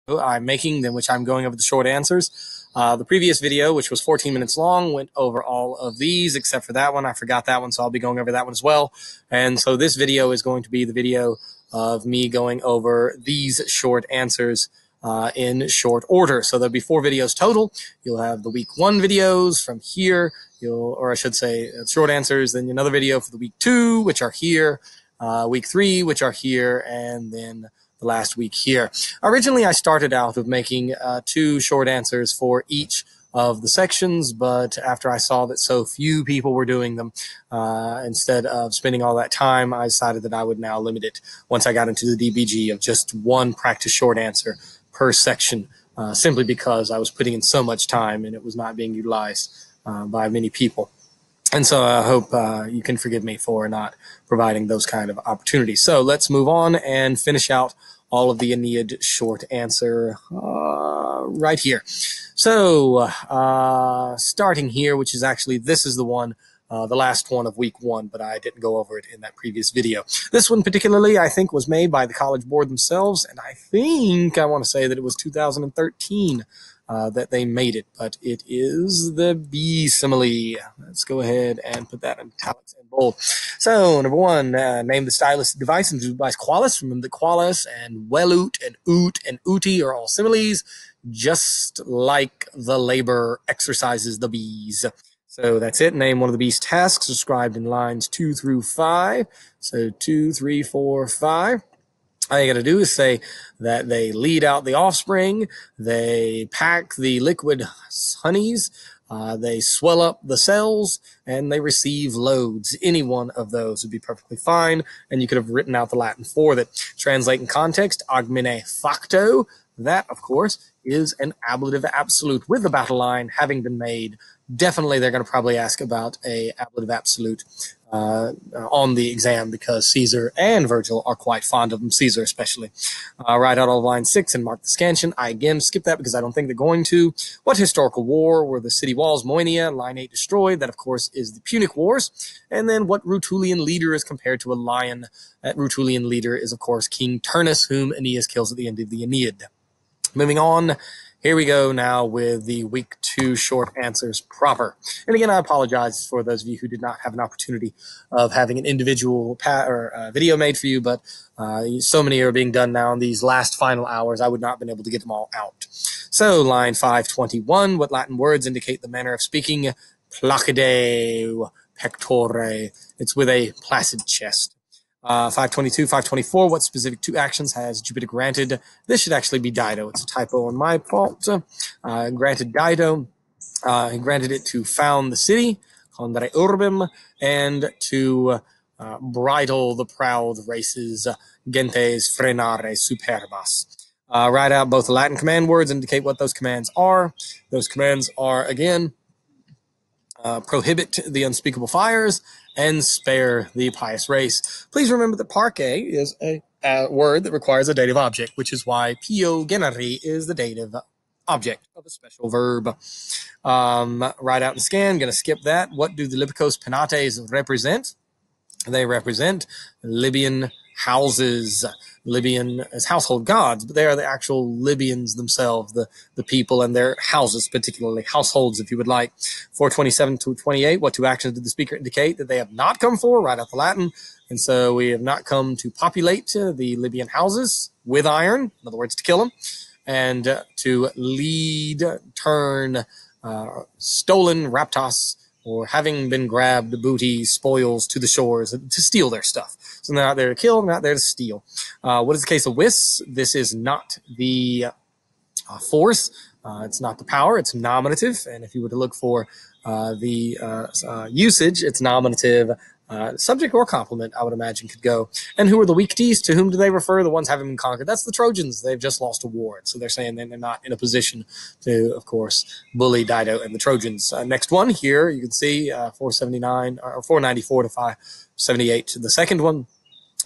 I'm making, in which I'm going over the short answers. The previous video, which was 14 minutes long, went over all of these except for that one. I forgot that one, so I'll be going over that one as well. And so this video is going to be the video of me going over these short answers in short order. So there'll be 4 videos total. You'll have the week 1 videos from here, or I should say short answers, then another video for the week 2, which are here, week 3, which are here, and then the last week here. Originally, I started out with making 2 short answers for each of the sections, but after I saw that so few people were doing them, instead of spending all that time, I decided that I would now limit it once I got into the DBG of just 1 practice short answer per section, simply because I was putting in so much time and it was not being utilized by many people. And so I hope you can forgive me for not providing those kind of opportunities. So let's move on and finish out all of the Aeneid short answer right here. So starting here, which is actually, this is the one, the last one of week 1, but I didn't go over it in that previous video. This one particularly, I think, was made by the College Board themselves, and I want to say that it was 2013 that they made it, but it is the bee simile. Let's go ahead and put that in italics and bold. So, number 1, name the stylistic device and device qualis. Remember that qualis and velut and oot and ooty are all similes, just like the labor exercises the bees. So that's it. Name one of the bee's tasks described in lines 2 through 5. So 2, 3, 4, 5. All you got to do is say that they lead out the offspring, they pack the liquid honeys, they swell up the cells, and they receive loads. Any one of those would be perfectly fine, and you could have written out the Latin for that. Translate in context, agmine facto. That, of course, is an ablative absolute with the battle line having been made. Definitely they're going to probably ask about a ablative absolute on the exam, because Caesar and Virgil are quite fond of them, Caesar especially. Write out all of line 6 and mark the scansion. I again skip that because I don't think they're going to. What historical war were the city walls Moenia, line 8, destroyed? That, of course, is the Punic Wars. And then what Rutulian leader is compared to a lion? That Rutulian leader is, of course, King Turnus, whom Aeneas kills at the end of the Aeneid. Moving on, here we go now with the week 2 short answers proper. And again, I apologize for those of you who did not have an opportunity of having an individual video made for you, but so many are being done now in these last final hours, I would not have been able to get them all out. So, line 521, what Latin words indicate the manner of speaking? Placide pectore. It's with a placid chest. 522, 524, what specific 2 actions has Jupiter granted? This should actually be Dido. It's a typo on my fault. Granted Dido. He granted it to found the city, condere urbem, and to bridle the proud races, gentes frenare superbas. Write out both the Latin command words, indicate what those commands are. Those commands are, again, prohibit the unspeakable fires, and spare the pious race. Please remember that parque is a word that requires a dative object, which is why pio generi is the dative object of a special verb. Write out and scan. Going to skip that. What do the Lipicos Penates represent? They represent Libyan houses. Libyan as household gods, but they are the actual Libyans themselves, the people and their houses, particularly households, if you would like. 427 to 28, what 2 actions did the speaker indicate that they have not come for? Write out the Latin. And so we have not come to populate the Libyan houses with iron, in other words, to kill them, and to lead, turn, stolen, raptos, or having been grabbed, booty, spoils to the shores to steal their stuff. So they're not there to kill, they're not there to steal. What is the case of wis? This is not the force. It's not the power. It's nominative. And if you were to look for the usage, it's nominative. Subject or complement, I would imagine, could go. And who are the weakties? To whom do they refer? The ones having been conquered. That's the Trojans. They've just lost a war. So they're saying they're not in a position to, of course, bully Dido and the Trojans. Next one here, you can see 479 or 494 to 578. The second one,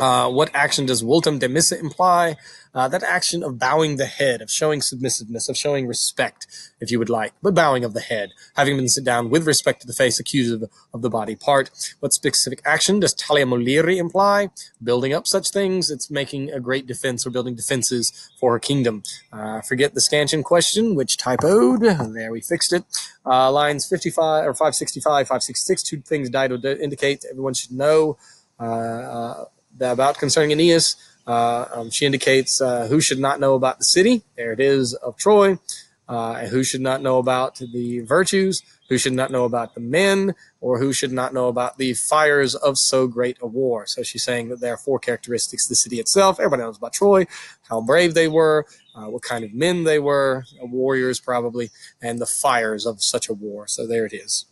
What action does vultum demissa imply? That action of bowing the head, of showing submissiveness, of showing respect, if you would like, but bowing of the head, having been sit down with respect to the face, accusative of the body part. What specific action does talia moliri imply? Building up such things. It's making a great defense or building defenses for her kingdom. Forget the scansion question, which typoed. There, we fixed it. Lines 55 or 565, 566. Two things Dido indicates everyone should know about concerning Aeneas. She indicates who should not know about the city. There it is, of Troy. Who should not know about the virtues, who should not know about the men, or who should not know about the fires of so great a war. So she's saying that there are four characteristics of the city itself. Everybody knows about Troy, how brave they were, what kind of men they were, warriors probably, and the fires of such a war. So there it is.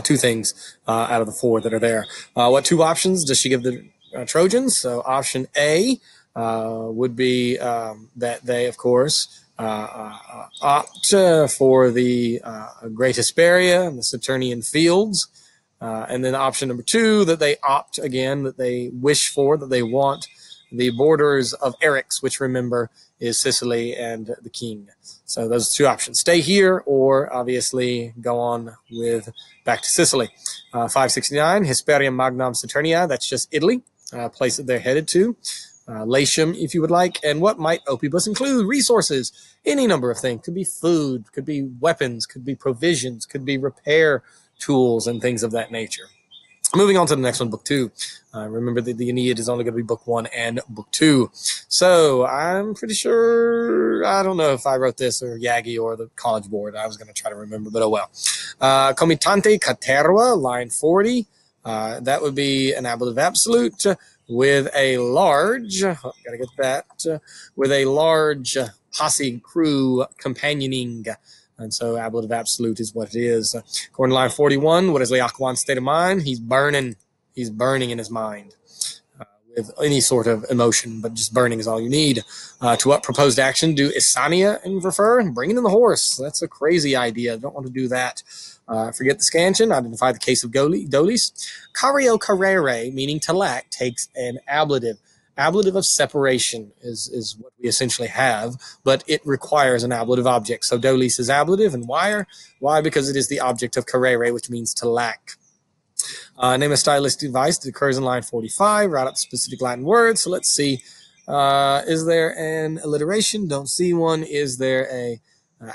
Two things out of the four that are there. What two options does she give the Trojans? So option A would be that they, of course, opt for the Great Hesperia and the Saturnian fields. And then option number two, that they opt again, that they wish for, that they want the borders of Eryx, which, remember, is Sicily and the king. So those are two options. Stay here or obviously go on with back to Sicily. 569, Hesperium Magnam Saturnia, that's just Italy, place that they're headed to. Latium, if you would like. And what might Opibus include? Resources, any number of things. Could be food, could be weapons, could be provisions, could be repair tools and things of that nature. Moving on to the next one, book 2. Remember that the Aeneid is only going to be book 1 and book 2. So I'm pretty sure, I don't know if I wrote this or Yagi or the College Board. I was going to try to remember, but oh well. Comitante caterva, line 40. That would be an ablative absolute with a large, gotta get that, with a large posse crew companioning. And so ablative absolute is what it is. According to line 41, what is Laocoon's state of mind? He's burning. He's burning in his mind with any sort of emotion, but just burning is all you need. To what proposed action do Isania refer? Bringing in the horse. That's a crazy idea. Don't want to do that. Forget the scansion. Identify the case of Dolis. Cario carere, meaning to lack, takes an ablative. Ablative of separation is what we essentially have, but it requires an ablative object. So dolis is ablative, and why? Why? Because it is the object of carere, which means to lack. Name a stylistic device that occurs in line 45. Write up the specific Latin word. So let's see. Is there an alliteration? Don't see one. Is there a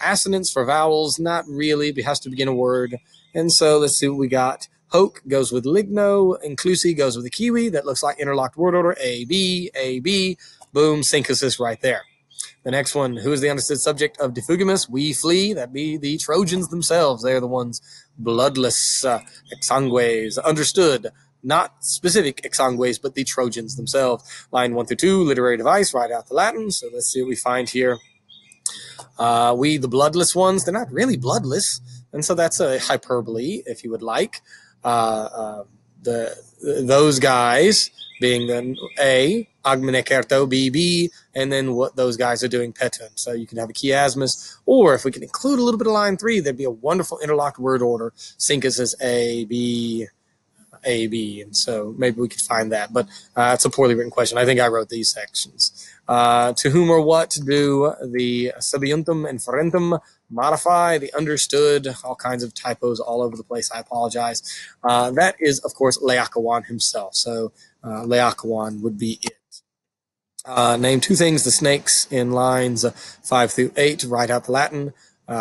assonance for vowels? Not really. It has to begin a word. And so let's see what we got. Hoke goes with ligno. Inclusi goes with a kiwi. That looks like interlocked word order. A, B, A, B. Boom, synthesis right there. The next one, who is the understood subject of Defugimus? We flee. That be the Trojans themselves. They're the ones bloodless exsangues. Understood. Not specific exsangues, but the Trojans themselves. Line 1 through 2, literary device, write out the Latin. So let's see what we find here. We, the bloodless ones, they're not really bloodless. And so that's a hyperbole, if you would like. Those guys being then A, agmenekerto, B, and then what those guys are doing, petun. So you can have a chiasmus, or if we can include a little bit of line 3, there'd be a wonderful interlocked word order. Syncus A, B, and so maybe we could find that. But it's a poorly written question. I think I wrote these sections. To whom or what do the sabiuntum and ferentum modify? The understood, all kinds of typos all over the place. I apologize. That is, of course, Laocoon himself. So Laocoon would be it. Name two things, the snakes in lines 5 through 8. Write out the Latin.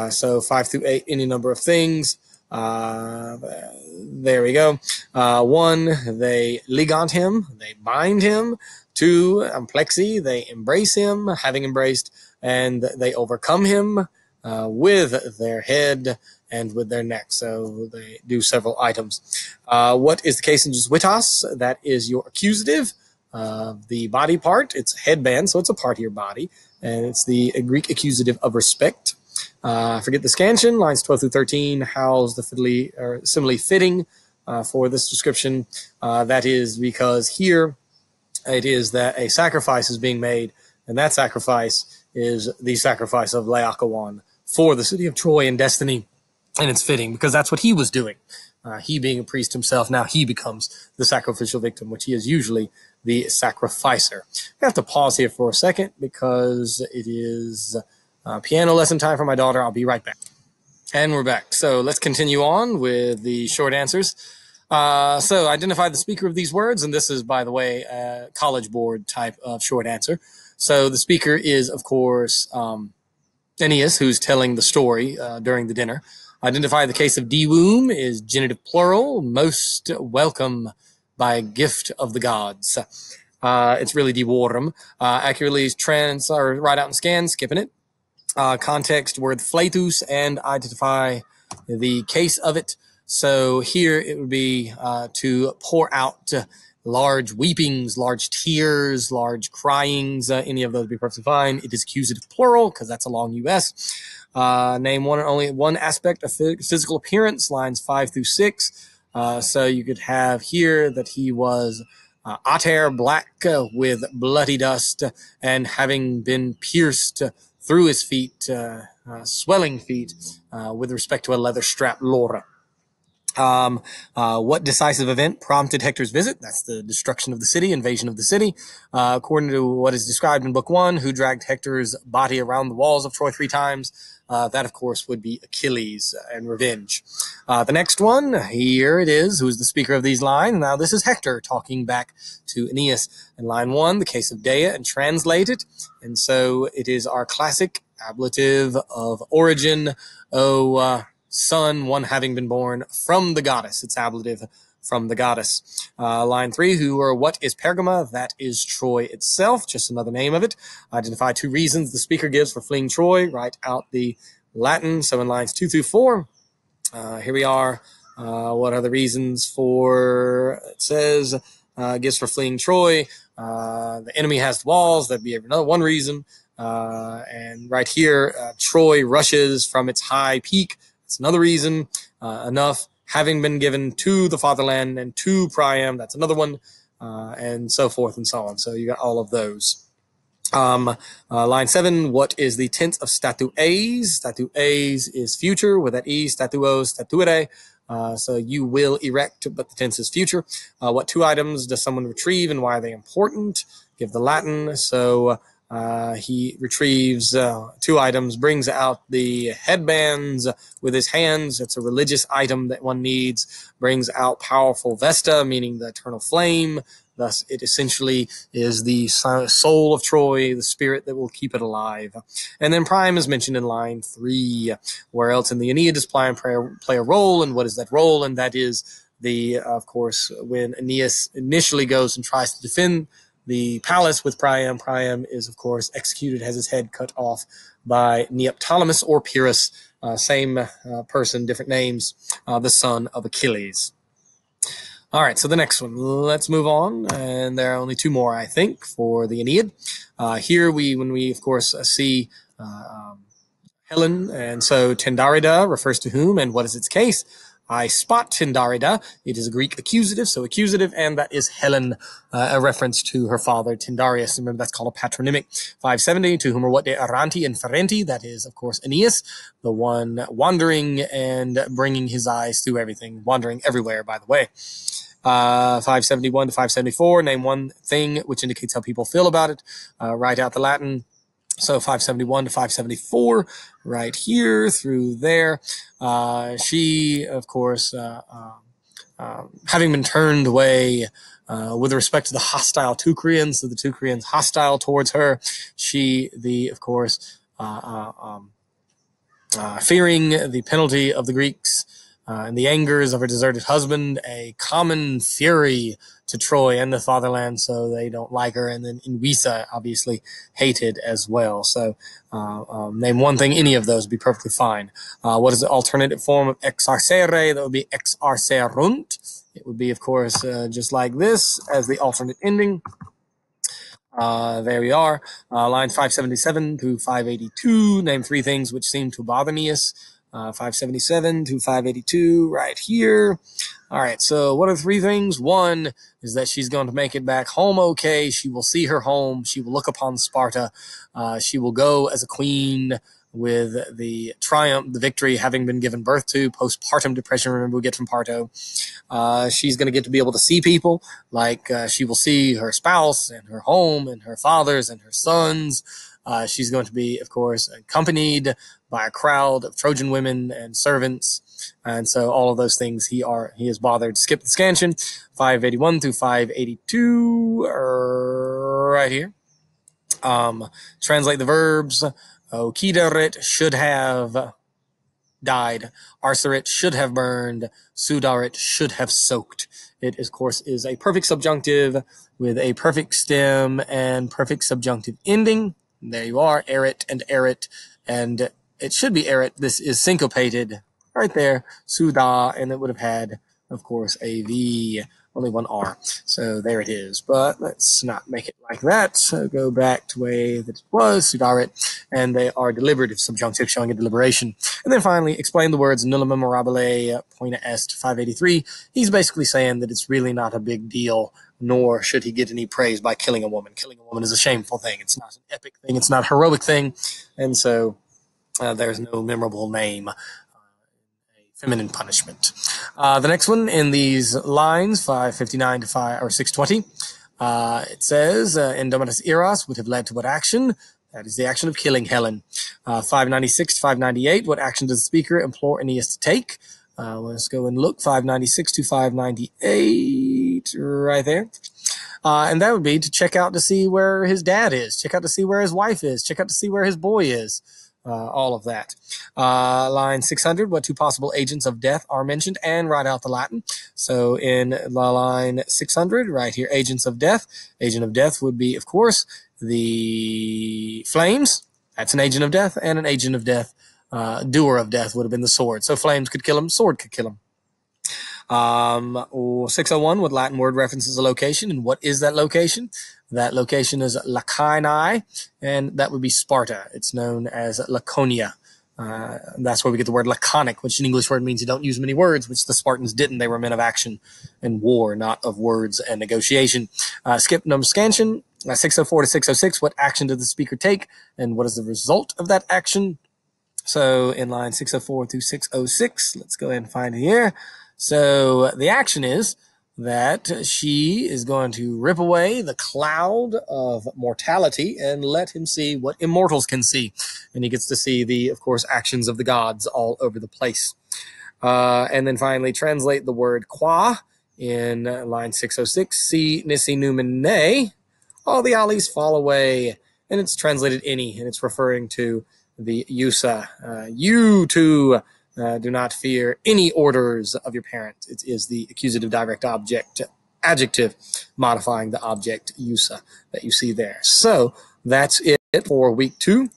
So 5 through 8, any number of things. There we go. 1, they ligant him, they bind him. 2, amplexi, they embrace him, having embraced, and they overcome him with their head and with their neck. So they do several items. What is the case in jesuitas? That is your accusative. The body part, it's a headband, so it's a part of your body, and it's the Greek accusative of respect. Forget the scansion, lines 12 through 13. How's the fiddly or simile fitting for this description? That is because here it is that a sacrifice is being made, and that sacrifice is the sacrifice of Laocoon for the city of Troy and destiny. And it's fitting because that's what he was doing. He being a priest himself, now he becomes the sacrificial victim, which he is usually the sacrificer. I have to pause here for a second because it is piano lesson time for my daughter. I'll be right back. And we're back. So let's continue on with the short answers. So identify the speaker of these words, and this is, by the way, a College Board type of short answer. So the speaker is, of course, Aeneas, who's telling the story during the dinner. Identify the case of de-womb is genitive plural, most welcome by gift of the gods. It's really de-warm. Accurately trans or write out and scan, skipping it. Context word flatus, and identify the case of it. So here it would be to pour out large weepings, large tears, large cryings. Any of those would be perfectly fine. It is accusative plural because that's a long US. Name one and only one aspect of physical appearance, lines 5 through 6. So you could have here that he was ater, black with bloody dust, and having been pierced through his feet, swelling feet, with respect to a leather strap lora. What decisive event prompted Hector's visit? That's the destruction of the city, invasion of the city. According to what is described in Book 1, who dragged Hector's body around the walls of Troy 3 times? That, of course, would be Achilles and revenge. The next one, here it is. Who is the speaker of these lines? Now, this is Hector talking back to Aeneas. In line 1, the case of Dea, and translate it. And so it is our classic ablative of origin, son, one having been born from the goddess. It's ablative from the goddess. Line 3, who or what is Pergama? That is Troy itself, just another name of it. Identify 2 reasons the speaker gives for fleeing Troy. Write out the Latin. So in lines 2 through 4, here we are. What are the reasons for, it says, gives for fleeing Troy. The enemy has the walls. That'd be another one reason. And right here, Troy rushes from its high peak. That's another reason. Enough having been given to the fatherland and to Priam. That's another one. And so forth and so on. So you got all of those. Line 7, what is the tense of statues? Statues is future with that E, statuos, statuere. So you will erect, but the tense is future. What 2 items does someone retrieve and why are they important? Give the Latin. So he retrieves 2 items, brings out the headbands with his hands. It's a religious item that one needs. Brings out powerful Vesta, meaning the eternal flame. Thus, it essentially is the soul of Troy, the spirit that will keep it alive. And then Priam is mentioned in line 3. Where else in the Aeneid does Priam play a role, and what is that role? And that is the, of course, when Aeneas initially goes and tries to defend the palace with Priam. Priam is, of course, executed, has his head cut off by Neoptolemus or Pyrrhus, same person, different names, the son of Achilles. All right, so the next one, let's move on. And there are only 2 more, I think, for the Aeneid. Here when we, of course, see Helen, and so Tyndarida refers to whom and what is its case? I spot Tyndarida. It is a Greek accusative, so accusative, and that is Helen, a reference to her father, Tyndareus. Remember, that's called a patronymic. 570, to whom or what de erranti and ferenti, that is, of course, Aeneas, the one wandering and bringing his eyes through everything, wandering everywhere, by the way. 571 to 574, name one thing which indicates how people feel about it. Write out the Latin. So 571 to 574, right here through there. She, of course, having been turned away with respect to the hostile Teucrians, so the Teucrians hostile towards her, she, of course, fearing the penalty of the Greeks and the angers of her deserted husband, a common fury to Troy and the fatherland, so they don't like her. And then Invisa, obviously, hated as well. So name one thing, any of those would be perfectly fine. What is the alternative form of exarcere? That would be exarcerunt. It would be, of course, just like this as the alternate ending. There we are. Line 577 to 582. Name 3 things which seem to bother Aeneas. 577 to 582 right here. All right, so what are 3 things? 1 is that she's going to make it back home okay. She will see her home. She will look upon Sparta. She will go as a queen with the triumph, the victory having been given birth to, postpartum depression, remember we get from parto. She's going to get to be able to see people, like she will see her spouse and her home and her fathers and her sons. She's going to be, of course, accompanied by a crowd of Trojan women and servants. And so all of those things he is bothered to skip the scansion. 581 through 582 right here. Translate the verbs. Kidarit should have died. Arsarit should have burned. Sudarit should have soaked. It, of course, is a perfect subjunctive with a perfect stem and perfect subjunctive ending. There you are, erit and erit, and it should be erit. This is syncopated right there, Suda, and it would have had, of course, a V, only one R. So there it is. But let's not make it like that. So go back to the way that it was, Sudarit, and they are deliberative subjunctive showing a deliberation. And then finally, explain the words nulla memorabile poena est 583. He's basically saying that it's really not a big deal, nor should he get any praise by killing a woman. Killing a woman is a shameful thing. It's not an epic thing. It's not a heroic thing. And so there's no memorable name. Feminine punishment. The next one in these lines, 559 to 620, it says, Indomitus Eros would have led to what action? That is the action of killing Helen. 596 to 598, what action does the speaker implore Aeneas to take? Let's go and look, 596 to 598, right there. And that would be to check out to see where his dad is, check out to see where his wife is, check out to see where his boy is. All of that. Line 600, what two possible agents of death are mentioned, and write out the Latin. So in line 600, right here, agents of death. Agent of death would be, of course, the flames. That's an agent of death, and an agent of death, doer of death would have been the sword. So flames could kill him, sword could kill him. 601, what Latin word references a location, and what is that location? That location is Laconae, and that would be Sparta. It's known as Laconia. That's where we get the word laconic, which an English word means you don't use many words, which the Spartans didn't. They were men of action and war, not of words and negotiation. Skip number scansion, 604 to 606, what action did the speaker take, and what is the result of that action? So in line 604 through 606, let's go ahead and find it here. So the action is that she is going to rip away the cloud of mortality and let him see what immortals can see. And he gets to see the, of course, actions of the gods all over the place. And then finally, translate the word qua in line 606. Si nisi numen ne, all the alleys fall away. And it's translated any, and it's referring to the Yusa. You too. Do not fear any orders of your parent. It is the accusative direct object adjective modifying the object usa that you see there. So that's it for week 2.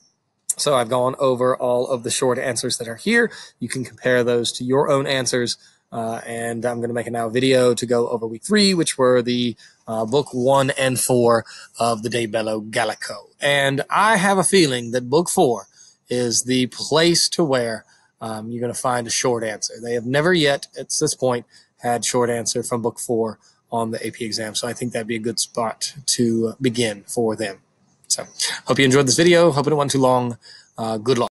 So I've gone over all of the short answers that are here. You can compare those to your own answers. And I'm going to make a now video to go over week 3, which were the book 1 and 4 of the De Bello Gallico. And I have a feeling that book 4 is the place to where you're going to find a short answer. They have never yet, at this point, had short answer from book 4 on the AP exam. So I think that'd be a good spot to begin for them. So hope you enjoyed this video. Hope it wasn't too long. Good luck.